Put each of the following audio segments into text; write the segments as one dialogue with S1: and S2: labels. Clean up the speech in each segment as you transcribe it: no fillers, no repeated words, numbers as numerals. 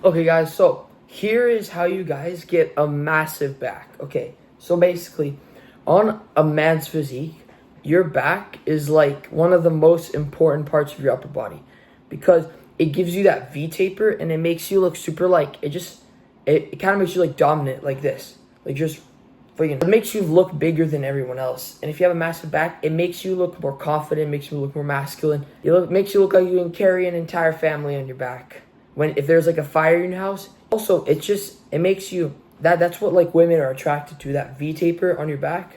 S1: Okay, guys, so here is how you guys get a massive back. Okay, so basically, on a man's physique, your back is like one of the most important parts of your upper body because it gives you that V taper and it makes you look super like it kind of makes you like dominant like this, like just freaking. It makes you look bigger than everyone else. And if you have a massive back, it makes you look more confident, makes you look more masculine. Makes you look like you can carry an entire family on your back if there's like a fire in your house. Also, it makes you that's what like women are attracted to, that V taper on your back.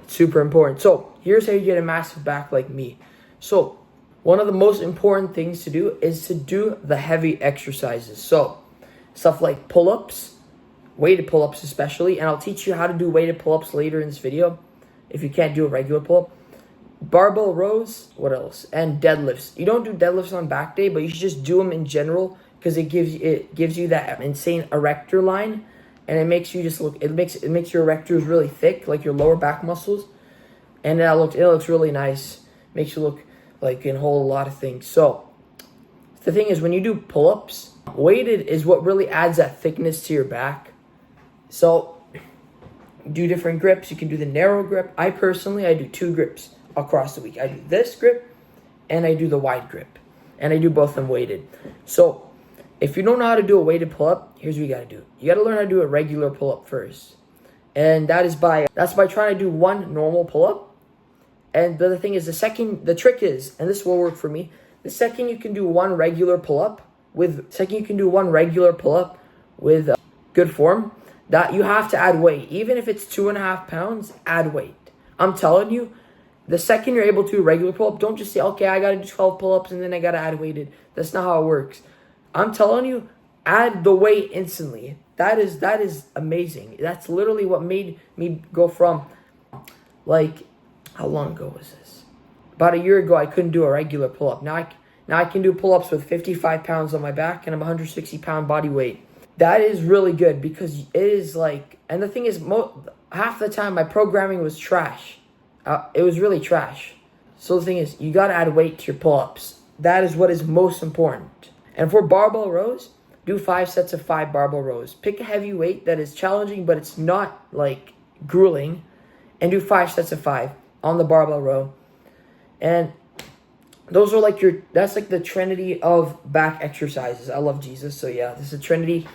S1: It's super important. So here's how you get a massive back like me. So one of the most important things to do is to do the heavy exercises. So stuff like pull-ups, weighted pull-ups especially, and I'll teach you how to do weighted pull-ups later in this video if you can't do a regular pull-up. Barbell rows, what else? And deadlifts. You don't do deadlifts on back day, but you should just do them in general because it gives you that insane erector line, and it makes you just look. It makes your erectors really thick, like your lower back muscles, and it looks really nice. Makes you look like you can hold a lot of things. So the thing is, when you do pull-ups, weighted is what really adds that thickness to your back. So do different grips. You can do the narrow grip. I do 2 grips across the week. I do this grip and I do the wide grip, and I do both of them weighted. So if you don't know how to do a weighted pull-up, here's what you got to do. You got to learn how to do a regular pull-up first, and that's by trying to do one normal pull-up. And the thing is, the trick is, and this will work for me, the second you can do one regular pull-up with good form, that you have to add weight. Even if it's 2.5 pounds, add weight. I'm telling you, the second you're able to do regular pull-up, don't just say, okay, I got to do 12 pull-ups and then I got to add weighted. That's not how it works. I'm telling you, add the weight instantly. That is amazing. That's literally what made me go from, like, how long ago was this? About a year ago, I couldn't do a regular pull-up. Now I can do pull-ups with 55 pounds on my back and I'm 160-pound body weight. That is really good because it is like, and the thing is, half the time my programming was trash. It was really trash. So the thing is, you got to add weight to your pull-ups. That is what is most important. And for barbell rows, do 5 sets of 5 barbell rows. Pick a heavy weight that is challenging, but it's not like grueling, and do 5 sets of 5 on the barbell row. And those are like that's like the trinity of back exercises. I love Jesus. So yeah, this is a trinity.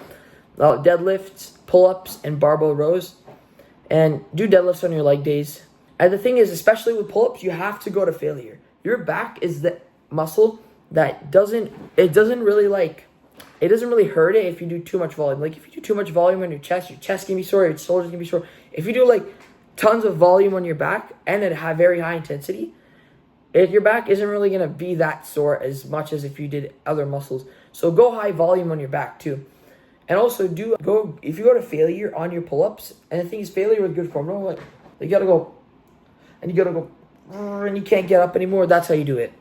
S1: Deadlifts, pull-ups, and barbell rows. And do deadlifts on your leg days. And the thing is, especially with pull-ups, you have to go to failure. Your back is the muscle that doesn't really hurt it if you do too much volume. Like if you do too much volume on your chest can be sore, your shoulders can be sore. If you do like tons of volume on your back and at very high intensity, your back isn't really going to be that sore as much as if you did other muscles. So go high volume on your back too. And also if you go to failure on your pull-ups, and the thing is, failure with good form, like you gotta go, and you can't get up anymore. That's how you do it.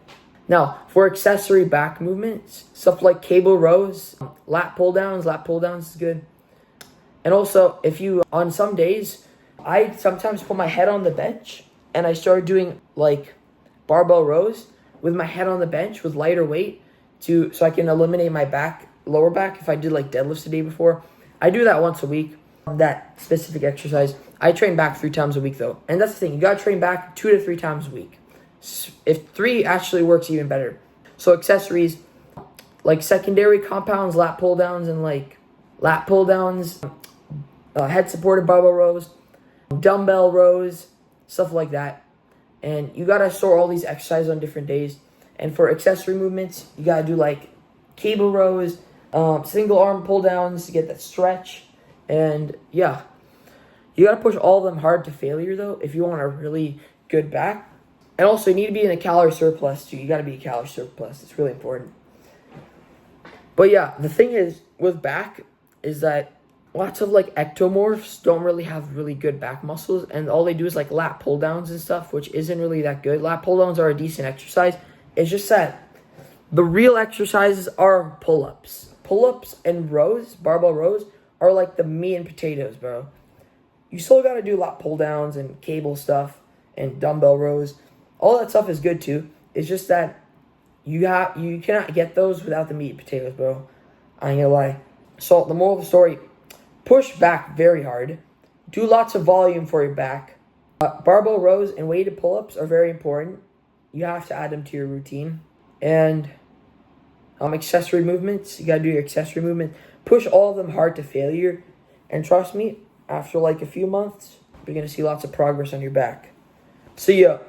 S1: Now, for accessory back movements, stuff like cable rows, lat pull downs is good. And also, on some days, I sometimes put my head on the bench, and I start doing like barbell rows with my head on the bench with lighter weight so I can eliminate my lower back if I did like deadlifts the day before. I do that once a week, that specific exercise. I train back 3 times a week though. And that's the thing, you gotta train back 2 to 3 times a week. If 3 actually works even better. So accessories, like secondary compounds, lat pull downs, head supported barbell rows, dumbbell rows, stuff like that. And you gotta store all these exercises on different days. And for accessory movements, you gotta do like cable rows, single arm pull downs to get that stretch. And yeah, you gotta push all of them hard to failure though if you want a really good back. And also, you need to be in a calorie surplus too. You gotta be a calorie surplus. It's really important. But yeah, the thing is with back is that lots of like ectomorphs don't really have really good back muscles, and all they do is like lat pull downs and stuff, which isn't really that good. Lat pull downs are a decent exercise. It's just that the real exercises are pull-ups. Pull-ups and rows, barbell rows, are like the meat and potatoes, bro. You still gotta do lat pull downs and cable stuff and dumbbell rows. All that stuff is good too. It's just that you cannot get those without the meat and potatoes, bro. I ain't gonna lie. So the moral of the story, push back very hard. Do lots of volume for your back. Barbell rows and weighted pull-ups are very important. You have to add them to your routine. And accessory movements, you got to do your accessory movement. Push all of them hard to failure. And trust me, after like a few months, you're going to see lots of progress on your back. See ya.